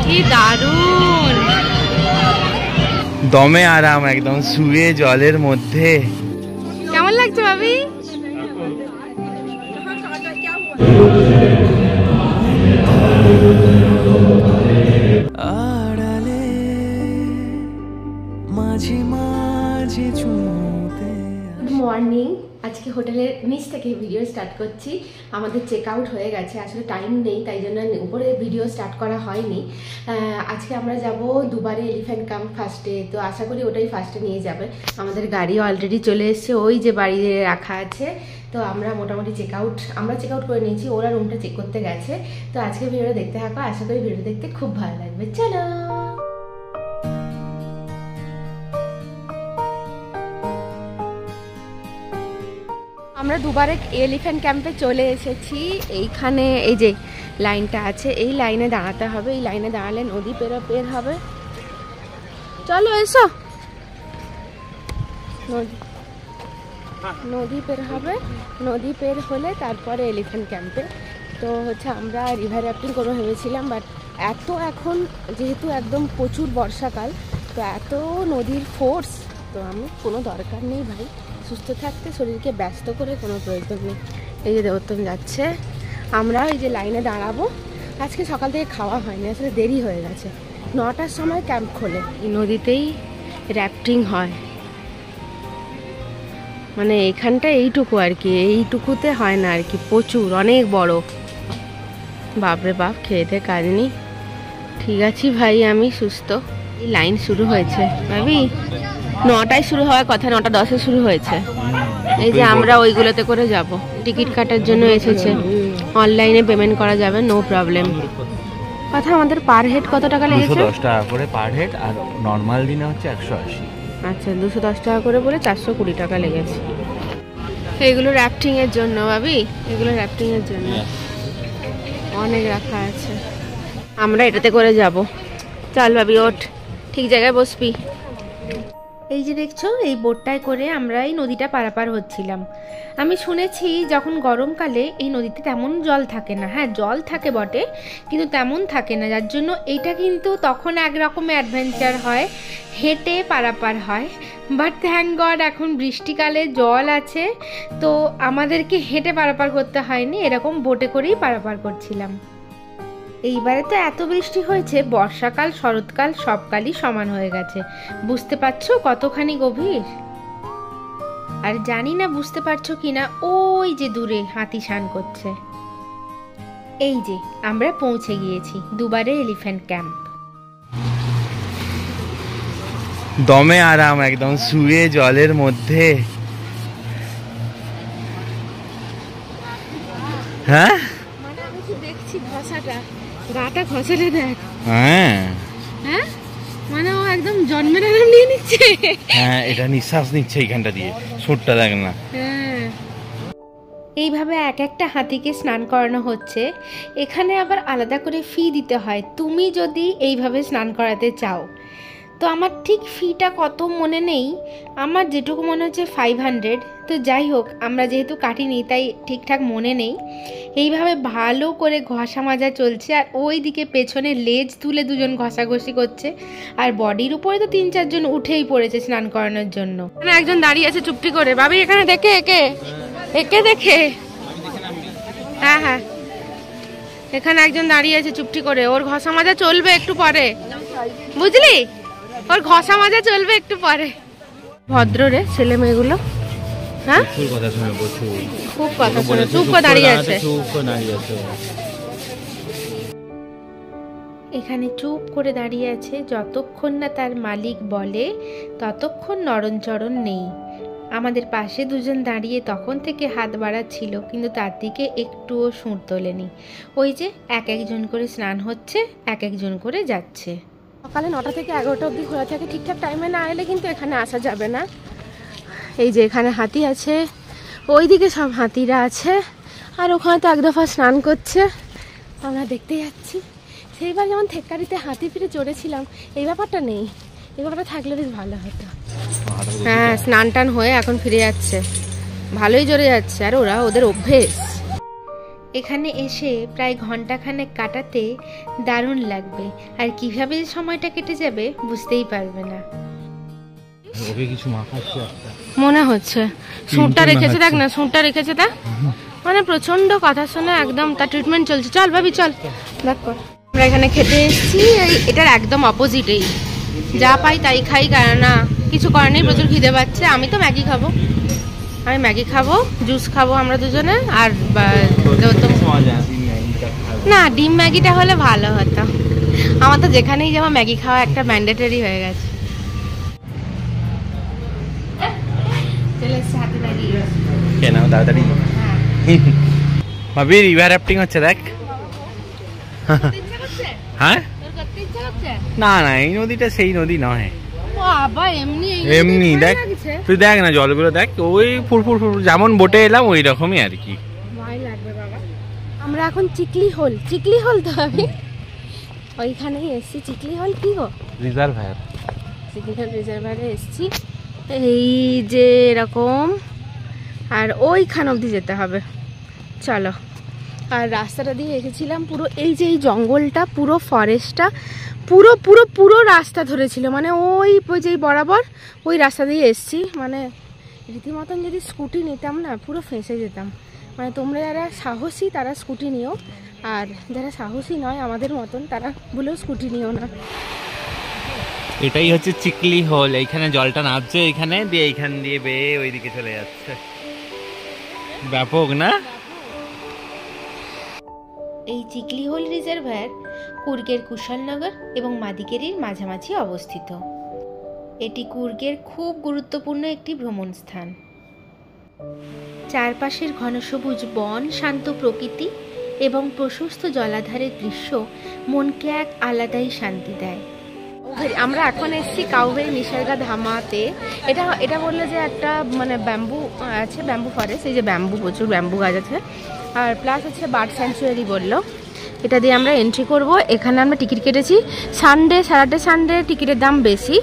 কি দারুণ, দমে আরাম একদম শুয়ে জলের মধ্যে। কেমন লাগছে ভাবি? আড়ালে মাঝে মাঝে ছুঁতে। Good morning. আজকে হোটেলের নিচ থেকে ভিডিও স্টার্ট করছি। আমাদের চেক আউট হয়ে গেছে, আসলে টাইম নেই তাই জন্য উপরে ভিডিও স্টার্ট করা হয়নি। আজকে আমরা যাব দুবারে এলিফ্যান্ট ক্যাম্প ফার্স্টে, তো আশা করি ওটাই ফার্স্টে নিয়ে যাবে। আমাদের গাড়ি অলরেডি চলে এসছে, ওই যে বাড়িতে রাখা আছে। তো আমরা মোটামুটি চেক আউট করে নিয়েছি, ওরা রুমটা চেক করতে গেছে। তো আজকে ভিডিওটা দেখতে থাকো, আশা করি ভিডিও দেখতে খুব ভালো লাগবে। চলো। আমরা দুবারে এলিফ্যান্ট ক্যাম্পে চলে এসেছি। এইখানে এই যে লাইনটা আছে, এই লাইনে দাঁড়াতে হবে। এই লাইনে দাঁড়ালে নদী পের হবে। চলো এসো, নদী পের হবে। নদী পের হলে তারপরে এলিফ্যান্ট ক্যাম্পে। তো হচ্ছে আমরা রিভার রাফটিং করে ভেবেছিলাম, বাট এখন যেহেতু একদম প্রচুর বর্ষাকাল, তো এত নদীর ফোর্স, তো আমি কোনো দরকার নেই ভাই, সুস্থ থাকতে শরীরকে ব্যস্ত করে কোনো প্রয়োজন নেই। এই যে দেবোত্তম যাচ্ছে, আমরা এই যে লাইনে দাঁড়াবো। আজকে সকাল থেকে খাওয়া হয়নি, আসলে দেরি হয়ে গেছে। 9টার সময় ক্যাম্প খোলে। এই নদীতেই র্যাফটিং হয়, মানে এখানটা এইটুকু আর কি, এইটুকুতে হয় না আর কি, প্রচুর অনেক বড়। বাপরে বাপ, খেয়েতে কাজ নেই। ঠিক আছে ভাই, আমি সুস্থ। এই লাইন শুরু হয়েছে ভাবি, 9টায় শুরু হওয়ার কথা, 9:10-এ শুরু হয়েছে। এই যে আমরা ওইগুলোতে করে যাব, টিকিট কাটার জন্য এসেছে। অনলাইনে পেমেন্ট করা যাবে, নো প্রবলেম। কথা আমাদের পার হেড কত টাকা লেগেছে? 210 টাকা করে পার হেড, আর নর্মাল দিনে হচ্ছে 180। আচ্ছা, 210 টাকা করে বলে 420 টাকা লেগেছে। এগুলো র্যাফটিং এর জন্য ভাবি, এগুলো র্যাফটিং এর জন্য অনেক রাখা আছে। আমরা এটাতে করে যাব। চল ভাবি, ওঠ, ঠিক জায়গায় বসবি। এই যে দেখছো, এই বোটটায় করে আমরা এই নদীটা পারাপার হচ্ছিলাম। আমি শুনেছি যখন গরমকালে এই নদীতে তেমন জল থাকে না। হ্যাঁ, জল থাকে বটে, কিন্তু তেমন থাকে না, যার জন্য এইটা কিন্তু তখন একরকমের অ্যাডভেঞ্চার হয়, হেঁটে পারাপার হয়। বাট থ্যাংক গড এখন বৃষ্টিকালে জল আছে, তো আমাদেরকে হেঁটে পারাপার করতে হয়নি, এরকম বোটে করেই পারাপার করছিলাম। এইবারে তো এত বৃষ্টি হয়েছে, বর্ষাকাল শরৎকাল সবকালই সমান হয়ে গেছে। বুঝতে পারছো কতখানি গভীর? আর জানি না বুঝতে পারছো কিনা, ওই যে দূরে হাতি স্নান করছে। এই যে আমরা পৌঁছে গিয়েছি দুবারে এলিফ্যান্ট ক্যাম্প। দমে আরাম একদম শুয়ে জলের মধ্যে। হ্যাঁ, মানে আমি তো দেখছি ঘষাটা, গাটা ঘষাটা দেখ। হ্যাঁ হ্যাঁ, মানে ও একদম জন্মের আরাম নিয়ে নিচ্ছে। হ্যাঁ, এটা নিঃশ্বাস নিচ্ছে এইখানটা দিয়ে, সুরটা দেখ না। হ্যাঁ, এইভাবে এক একটা হাতিকে স্নান করানো হচ্ছে। এখানে আবার আলাদা করে ফি দিতে হয় তুমি যদি এইভাবে স্নান করাতে চাও। তো আমার ঠিক ফিটা কত মনে নেই, আমার যেটুকু মনে হচ্ছে 500। তো যাই হোক, আমরা যেহেতু কাটিনি তাই ঠিকঠাক মনে নেই। এইভাবে ভালো করে ঘষা মাজা চলছে, আর ওই দিকে পেছনে লেজ তুলে দুজন ঘষাঘষি করছে, আর বডির উপরে তো 3-4 জন উঠেই পড়েছে স্নান করানোর জন্য। এখানে একজন দাঁড়িয়ে আছে চুপটি করে, ভাবি এখানে দেখে একে দেখে। হ্যাঁ হ্যাঁ, এখানে একজন দাঁড়িয়ে আছে চুপটি করে, ওর ঘষা মাজা চলবে একটু পরে, বুঝলি? ওর ঘষা মাজা চলবে একটু পরে। ভদ্র রে ছেলে মেয়েগুলো। হ্যাঁ, খুব কথা শোনে, চুপ করে দাঁড়িয়ে আছে। এখানে চুপ করে দাঁড়িয়ে আছে, যতক্ষণ না তার মালিক বলে ততক্ষণ নড়নচড়ন নেই। আমাদের পাশে দুজন দাঁড়িয়ে তখন থেকে হাত বাড়াচ্ছিল, কিন্তু তার দিকে একটুও সুর তোলেনি। ওই যে একজন করে স্নান হচ্ছে, একজন করে যাচ্ছে। সকালে 9টা থেকে 11টা অবধি খোলা থাকে, ঠিকঠাক টাইমে না এলে কিন্তু এখানে আসা যাবে না। এই যে এখানে হাতি আছে, ওইদিকে সব হাতিরা আছে, আর ওখানে তো এক দফা স্নান করছে, আমরা দেখতে যাচ্ছি। সেইবার যেমন থেক্কারিতে হাতি ফিরে চড়েছিলাম, এই ব্যাপারটা নেই। এই ব্যাপারটা থাকলে বেশ ভালো হতো। হ্যাঁ, স্নান টান হয়ে এখন ফিরে যাচ্ছে, ভালোই জোরে যাচ্ছে, আর ওরা ওদের অভ্যেস। এখানে এসে প্রায় ঘন্টাখানেক কাটাতে দারুণ লাগবে, আর কিভাবে সময়টা কেটে যাবে বুঝতেই পারবে না। ওকে কিছু মাখাচ্ছে একটা মনে হচ্ছে সুটটা রেখেছে, দেখ না সুটটা রেখেছে, তা মানে প্রচন্ড কথা শুনে একদম তার ট্রিটমেন্ট চলছে। চল ভাবি চল, দেখ কর। আমরা এখানে খেতে এসেছি, এটার একদম অপোজিটেই, যা পাই তাই খাই, কারণ না কিছু করার নেই, প্রচুর খিদে পাচ্ছে। আমি তো ম্যাগি খাবো, আমি ম্যাগি খাবো, জুস খাবো আমরা দুজনে, আর না ডিম ম্যাগিটা হলে ভালো হতো। আমার তো যেখানেই যাবো ম্যাগি খাওয়া একটা ম্যান্ডেটরি হয়ে গেছে। কেন তাড়াতাড়ি ভাবি রিভার রাফটিং হচ্ছে দেখ। হ্যাঁ না না এই নদীটা সেই নদী নয়, এমনি দেখ তুই দেখ না জলগুলো দেখ, ওই ফুরফুর ফুরফুর যেমন বোটে এলাম ওই রকমই আর কি। আমরা এখন চিকলি হল তো আমি ওইখানেই এসছি। চিকলি হল কি গো? রিজার্ভার, চিকলি হল রিজার্ভারে এসছি। এই যে এরকম, আর ওইখান অবধি যেতে হবে, চলো। আর রাস্তাটা দিয়ে এসেছিলাম পুরো, এই যে এই জঙ্গলটা পুরো ফরেস্টটা পুরো পুরো পুরো রাস্তা ধরেছিল, মানে ওই যে বরাবর ওই রাস্তা দিয়ে এসছি। মানে রীতিমতন যদি স্কুটি নিতাম না পুরো ফেঁসে যেতাম। মানে তোমরা যারা সাহসী তারা স্কুটি নিও, আর যারা সাহসী নয় আমাদের মতন তারা বলেও স্কুটি নিও না। এটাই হচ্ছে চিকলি হোল, এইখানে জলটা নামছে এইখানে দিয়ে, এইখান দিয়ে বেয়ে ওইদিকে চলে যাচ্ছে। ব্যাপক না? এই চিকলি হোল রিজার্ভার কুর্গের কুশলনগর এবং মাদিকেরির মাঝামাঝি অবস্থিত। এটি কুর্গের খুব গুরুত্বপূর্ণ একটি ভ্রমণ স্থান। চারপাশের ঘনসবুজ বন, শান্ত প্রকৃতি এবং প্রশস্ত জলাধারের দৃশ্য মনকে এক আলাদাই শান্তি দেয়। আমরা এখন এসেছি কাউভেরি নিসর্গা ধামাতে। এটা বললো যে একটা মানে ব্যাম্বু আছে, ব্যাম্বু ফরেস্ট, এই যে ব্যাম্বু, প্রচুর ব্যাম্বু গাছ আছে, আর প্লাস হচ্ছে বার্ড স্যাংচুয়ারি বললো। এটা দিয়ে আমরা এন্ট্রি করব। এখানে আমরা টিকিট কেটেছি সানডে, স্যাটারডে সানডে টিকিটের দাম বেশি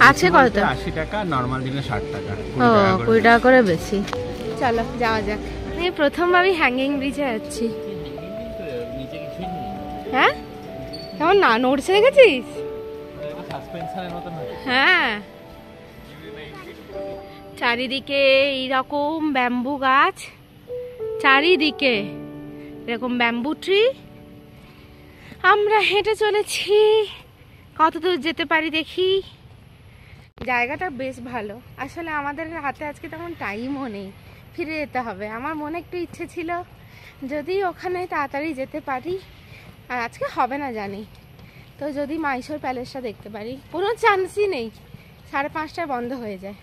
আছে। কত? 80 টাকা, নর্মাল দিনে 60 টাকা। ও 20 টাকা করে বেশি। চলো যাওয়া যাক। আমি প্রথমবারই হ্যাঙ্গিং ব্রিজে যাচ্ছি। হ্যাঁ কেমন না নড়ছে, দেখেছিস? হ্যাঁ চারিদিকে এইরকম ব্যাম্বু গাছ, চারিদিকে এরকম ব্যাম্বু ট্রি। আমরা হেঁটে চলেছি, কত দূর যেতে পারি দেখি। জায়গাটা বেশ ভালো, আসলে আমাদের হাতে আজকে তেমন টাইমও নেই, ফিরে যেতে হবে। আমার মনে একটু ইচ্ছে ছিল যদি ওখানে তাড়াতাড়ি যেতে পারি, আর আজকে হবে না জানি, তো যদি মাইশোর প্যালেসটা দেখতে পারি। কোনো চান্সই নেই, 5:30টায় বন্ধ হয়ে যায়।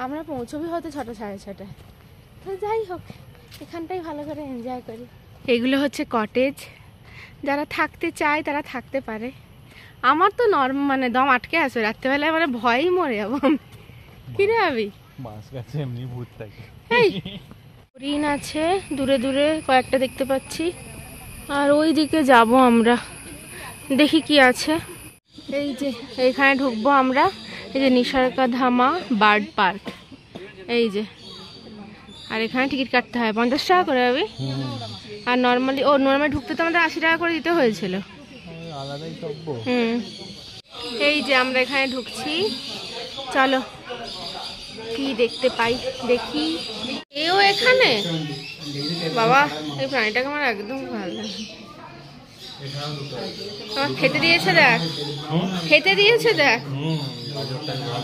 আমরা পৌঁছবি হয়তো 6টা 6:30টায়। তো যাই হোক, এখানটাই ভালো করে এনজয় করি। এগুলো হচ্ছে কটেজ, যারা থাকতে চায় তারা থাকতে পারে। আমার তো মানে দম আটকে আছে রাত্রেবেলায়, মানে ভয়ই মরে যাবো আমি। কি রে ভাবি? এমনি ভূত থাকে। হরিণ আছে দূরে দূরে কয়েকটা দেখতে পাচ্ছি, আর ওই দিকে যাবো আমরা, দেখি কি আছে। এই যে এইখানে ঢুকবো আমরা, এই যে নিসর্গা ধামা বার্ড পার্ক, এই যে। আর এখানে টিকিট কাটতে হয় 50 টাকা করে হবে। আর নর্মালি ঢুকতে তো আমাদের 80 টাকা করে দিতে হয়েছিল। এই যে আমরা এখানে ঢুকছি, চলো কি দেখতে পাই দেখি। এও এখানে, বাবা এই প্রাণীটাকে আমার একদম ভালো লাগে। আমার খেতে দিয়েছে দেখ, খেতে দিয়েছে দেখ,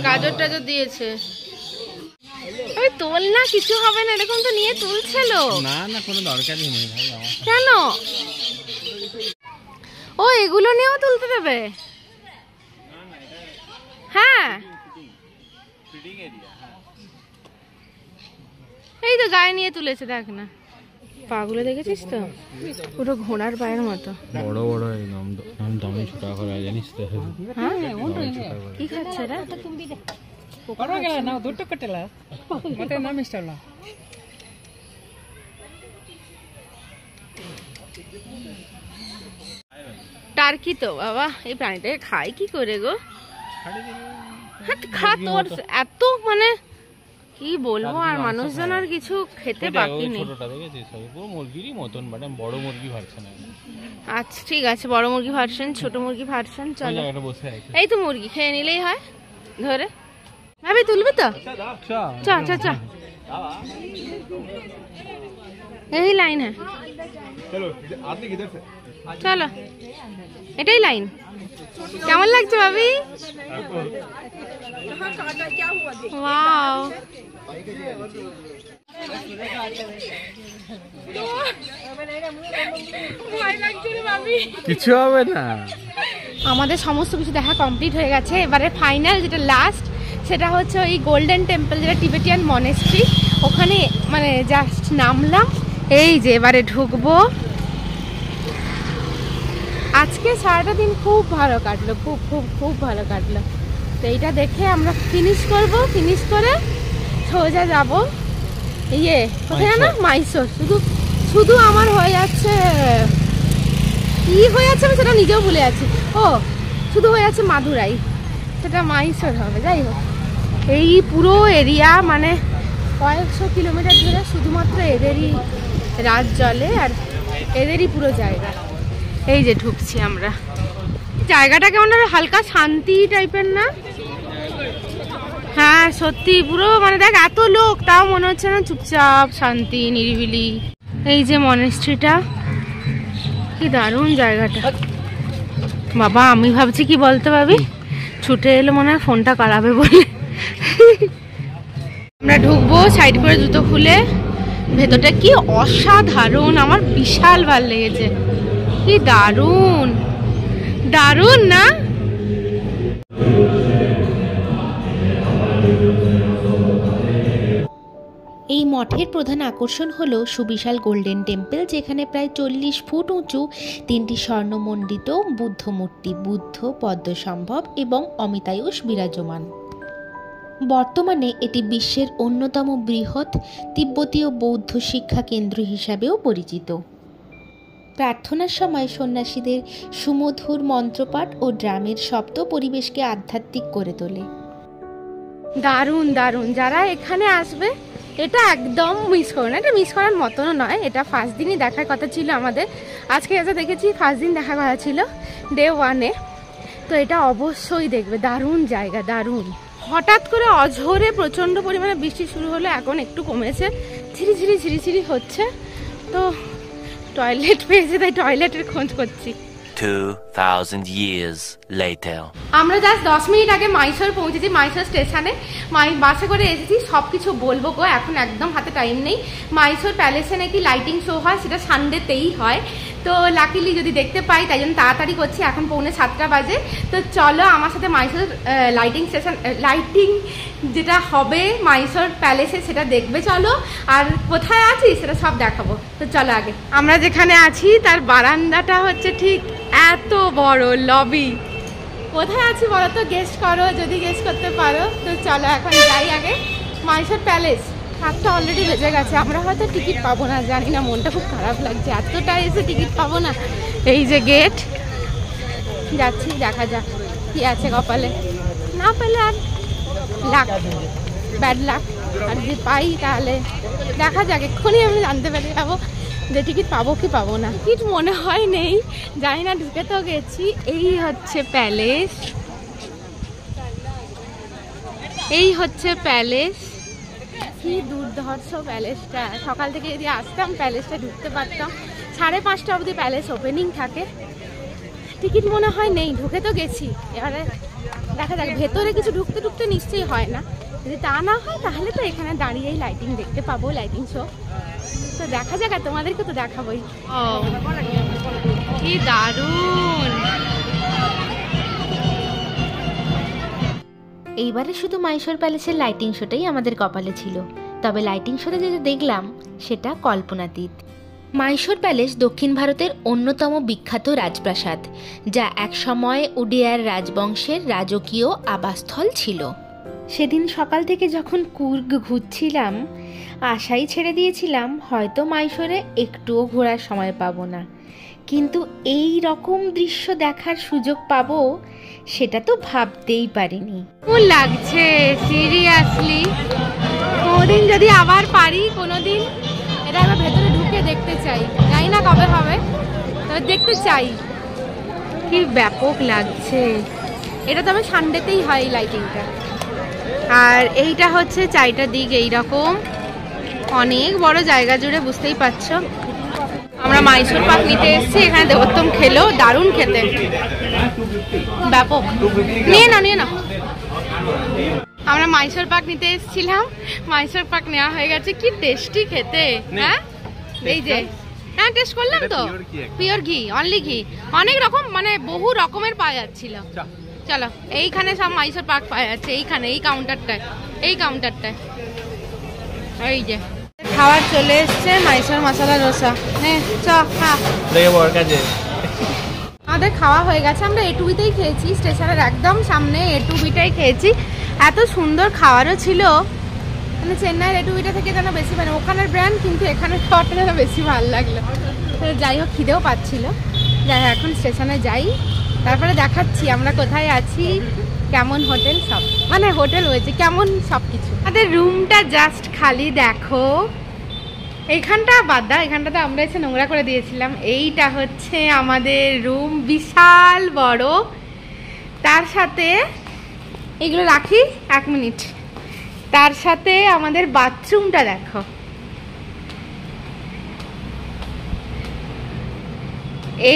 গাজর টাজর দিয়েছে। ওই তোল না, কিছু হবে না, এরকম তো নিয়ে তুলছিল। না না কোনো দরকারই নেই ভাই আমার। কেন? ও এগুলো নিয়েও তুলতে দেবে? হ্যাঁ এই তো গায়ে নিয়ে তুলেছে, দেখ না পাগুলো দেখেছিস তো, পুরো ঘোড়ার পায়ের মতো বড় বড় একদম। দামি ছোট করে জানিস তো। হ্যাঁ কি খাচ্ছে রে? টার্কি তো বাবা, এই প্রাণীটাকে খায় কি করে গো? খা তোর এত মানে কি বলবো, আর মানুষজন আর কিছু খেতে বাকি নেই। ছোটটা দেখেছিস, পুরো মুরগিরই মতন, মানে বড় মুরগি ভার্সন। আচ্ছা ঠিক আছে, বড় মুরগি ভার্সন, ছোট মুরগি ভার্সন। চলো, এই তো মুরগি খেয়ে নিলেই হয় ধরে। ভাবি তুলবে তো? চ চ চ, এই লাইন। হ্যাঁ চলো, এটাই লাইন। কেমন লাগছে ভাবি? ওয়াও, কিছু হবে না। আমাদের সমস্ত কিছু দেখা কমপ্লিট হয়ে গেছে। এবারে ফাইনাল যেটা লাস্ট, সেটা হচ্ছে ওই গোল্ডেন টেম্পল, যেটা টিবেটিয়ান মনেস্ট্রি। ওখানে মানে জাস্ট নামলাম, এই যে এবারে ঢুকবো। আজকে সারাটা দিন খুব ভালো কাটলো, খুব খুব খুব ভালো কাটলো। তো এইটা দেখে আমরা ফিনিশ করব, ফিনিশ করে সোজা যাব ইয়ে কোথায় না, মাইসোর। শুধু শুধু আমার হয়ে যাচ্ছে, কি হয়ে যাচ্ছে আমি সেটা নিজেও ভুলে যাচ্ছি। ও শুধু হয়ে যাচ্ছে মাদুরাই, সেটা মাইসোর হবে। যাই হোক, এই পুরো এরিয়া মানে কয়েকশো কিলোমিটার ধরে শুধুমাত্র এদেরই রাত জ্বলে, আর এদেরই পুরো জায়গা। এই যে ঢুকছি আমরা, জায়গাটা কেমন হালকা শান্তি টাইপের না? হ্যাঁ সত্যি, পুরো মানে দেখ এত লোক, তাও মনে হচ্ছে না, চুপচাপ শান্তি নিরিবিলি। এই যে মনেস্ট্রিটা, কি দারুণ জায়গাটা। বাবা আমি ভাবছি কি বলতে পারবি, ছুটে এলো মনে হয় ফোনটা কারাবে বলে। আমরা ঢুকবো সাইড করে জুতো খুলে। ভেতরটা কি অসাধারণ, আমার বিশাল ভালো লেগেছে। কি দারুণ দারুণ না? এই মঠের প্রধান আকর্ষণ হলো সুবিশাল গোল্ডেন টেম্পল, যেখানে প্রায় 40 ফুট উঁচু 3টি স্বর্ণমণ্ডিত বুদ্ধ মূর্তি, বুদ্ধ, পদ্মসম্ভব এবং অমিতায়ুষ বিরাজমান। বর্তমানে এটি বিশ্বের অন্যতম বৃহৎ তিব্বতীয় বৌদ্ধ শিক্ষা কেন্দ্র হিসাবেও পরিচিত। প্রার্থনার সময় সন্ন্যাসীদের সুমধুর মন্ত্রপাঠ ও ড্রামের শব্দ পরিবেশকে আধ্যাত্মিক করে তোলে। দারুণ দারুণ, যারা এখানে আসবে এটা একদম মিস করো না। এটা মিস করার মতনও নয়, এটা ফার্স্ট দিনই দেখার কথা ছিল আমাদের। আজকে যা দেখেছি ফার্স্ট দিন দেখার কথা ছিল, ডে 1-এ। তো এটা অবশ্যই দেখবে, দারুণ জায়গা, দারুণ। হঠাৎ করে অঝোরে প্রচণ্ড পরিমাণে বৃষ্টি শুরু হলো, এখন একটু কমেছে, ঝিরিঝিরি ঝিরিঝিরি হচ্ছে। তো টয়লেট পেয়েছে, তাই টয়লেটের খোঁজ করছি। 2000 years later. আমরা জাস্ট 10 মিনিট আগে মাইসোর পৌঁছেছি, মাইসোর স্টেশনে। বাসে করে এসেছি, সব কিছু বলবো গো, এখন একদম হাতে টাইম নেই। মাইসোর প্যালেসে নাকি লাইটিং শো হয়, সেটা সানডেতেই হয়। তো লাকিলি যদি দেখতে পাই, তাই জন্য তাড়াতাড়ি করছি, এখন 6:45 বাজে। তো চলো আমার সাথে মাইসোর লাইটিং যেটা হবে মাইসোর প্যালেসে সেটা দেখবে চলো। আর কোথায় আছি সেটা সব দেখাবো। তো চলো আগে, আমরা যেখানে আছি তার বারান্দাটা হচ্ছে ঠিক এত বড় লবি। কোথায় আছি বলো তো, গেস করো যদি গেস করতে পারো। তো চলো এখন যাই আগে মাইসোর প্যালেস। 7টা অলরেডি বেজে গেছে, আমরা হয়তো টিকিট পাবো না, জানি না, মনটা খুব খারাপ লাগছে, এতটা এসে টিকিট পাবো না। এই যে গেট, যাচ্ছি, দেখা যাক কি আছে কপালে। না পেলে আর লাক, ব্যাড লাক। আর যদি পাই তাহলে দেখা যাক, এক্ষুনি আমি জানতে পেরে যাবো যে টিকিট পাবো কি পাবো না। টিকিট মনে হয় নেই, জানি না, ঢুকে তো গেছি। এই হচ্ছে প্যালেস, এই হচ্ছে প্যালেস। কি দুর্ধর্ষ প্যালেসটা, সকাল থেকে যদি আসতাম প্যালেসটা ঢুকতে পারতাম। 5:30 অবধি প্যালেস ওপেনিং থাকে। টিকিট মনে হয় নেই, ঢুকে তো গেছি, এবারে দেখা যাক। ভেতরে কিছু ঢুকতে ঢুকতে নিশ্চয়ই হয় না, যদি তা না হয় তাহলে তো এখানে দাঁড়িয়েই লাইটিং দেখতে পাবো, লাইটিং শো। তো দেখা যাক, আর তোমাদেরকে তো দেখাবোই। ও কি দারুণ। এইবারে শুধু মাইসোর প্যালেসের লাইটিং শোটাই আমাদের কপালে ছিল, তবে লাইটিং শোতে যেটা দেখলাম সেটা কল্পনাতীত। মাইসোর প্যালেস দক্ষিণ ভারতের অন্যতম বিখ্যাত রাজপ্রাসাদ, যা একসময় উডিয়ার রাজবংশের রাজকীয় আবাসস্থল ছিল। সেদিন সকাল থেকে যখন কুর্গ ঘুরছিলাম, আশাই ছেড়ে দিয়েছিলাম হয়তো মাইসোরে একটুও ঘোরার সময় পাবো না, কিন্তু এই রকম দৃশ্য দেখার সুযোগ পাবো সেটা তো ভাবতেই পারিনি। কেমন লাগছে সিরিয়াসলি, কোনোদিন যদি আবার পারি, কোনোদিন এটা আবার ভেতরে ঢুকে দেখতে চাই, জানি না কবে হবে, তবে দেখতে চাই। কি ব্যাপক লাগছে এটা, তবে সানডেতেই হয় এই লাইটিংটা। আর এইটা হচ্ছে চারিটা দিক এইরকম, অনেক বড় জায়গা জুড়ে, বুঝতেই পারছো। আমরা মাইসোর পাক নিতে এসেছি, এখানে দেবোত্তম খেলো, দারুণ খেতে, ব্যাপক। নিয়ে না আমরা মাইসোর পাক নিতে এসেছিলাম, মাইসোর পাক নেওয়া হয়ে গেছে। কি টেস্টি খেতে, হ্যাঁ এই যে, হ্যাঁ টেস্ট করলাম তো, পিওর ঘি, অনলি ঘি, অনেক রকম মানে বহু রকমের পাওয়া যাচ্ছিল। চলো এইখানে সব মাইসোর পাক পাওয়া যাচ্ছে, এইখানে এই কাউন্টারটায়, এই কাউন্টারটায়। এই যে খাবার চলে এসছে, মাইসোর মশলা ডোসা। আমাদের খাওয়া হয়ে গেছে, আমরা A2Bতেই খেয়েছি, স্টেশনের একদম সামনে A2Bটাই খেয়েছি। এত সুন্দর খাবারও ছিল, মানে চেন্নাইয়ের A2Bটা থেকে যেন বেশি, মানে ওখানের ব্র্যান্ড, কিন্তু এখানে খাবারটা যেন বেশি ভালো লাগলো। যাই হোক, খিদেও পাচ্ছিল। যাই হোক, এখন স্টেশনে যাই, তারপরে দেখাচ্ছি আমরা কোথায় আছি, কেমন হোটেল, সব মানে হোটেল হয়েছে কেমন সব কিছু। আমাদের রুমটা জাস্ট খালি দেখো, এইখানটা বাদ দাও, এখানটাতে আমরা এসে নোংরা করে দিয়েছিলাম। এইটা হচ্ছে আমাদের রুম, বিশাল বড়। তার সাথে এগুলো রাখি 1 মিনিট, তার সাথে আমাদের বাথরুমটা দেখো,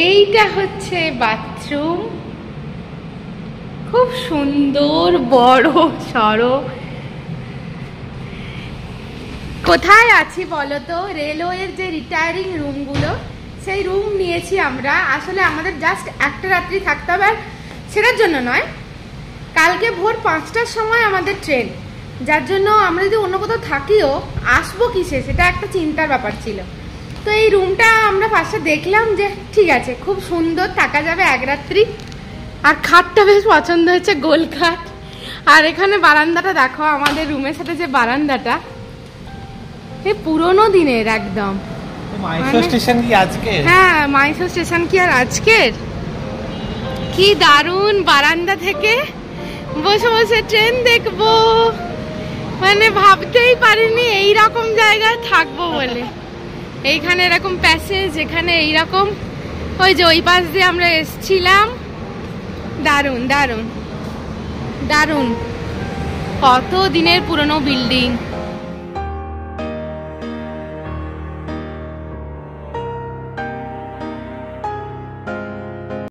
এইটা হচ্ছে বাথরুম, খুব সুন্দর বড় সড়ো। কোথায় আছি বলো তো? রেলওয়ের যে রিটায়ারিং রুমগুলো, সেই রুম নিয়েছি আমরা। আসলে আমাদের জাস্ট একটা রাত্রি থাকতে হবে, আর সেটার জন্য নয়, কালকে ভোর 5টার সময় আমাদের ট্রেন, যার জন্য আমরা যদি অন্য কোথাও থাকিও আসবো কিসে, সেটা একটা চিন্তার ব্যাপার ছিল। তো এই রুমটা আমরা ফার্স্টে দেখলাম যে ঠিক আছে, খুব সুন্দর, থাকা যাবে 1 রাত্রি। আর খাটটা বেশ পছন্দ হয়েছে, গোল খাট। আর এখানে বারান্দাটা দেখো, আমাদের রুমের সাথে যে বারান্দাটা, এই পুরোনো দিনের একদম। মাইসোর স্টেশন কি আজকে? হ্যাঁ, মাইসোর স্টেশন কি আর আজকের? কি দারুণ, বারান্দা থেকে বসে বসে ট্রেন দেখবো, মানে ভাবতেই পারিনি এইরকম জায়গায় থাকবো বলে। এইখানে এরকম প্যাসেজ, এখানে এইরকম, ওই যে ওই পাশ দিয়ে আমরা এসছিলাম। দারুণ দারুণ দারুণ, কত দিনের পুরনো বিল্ডিং।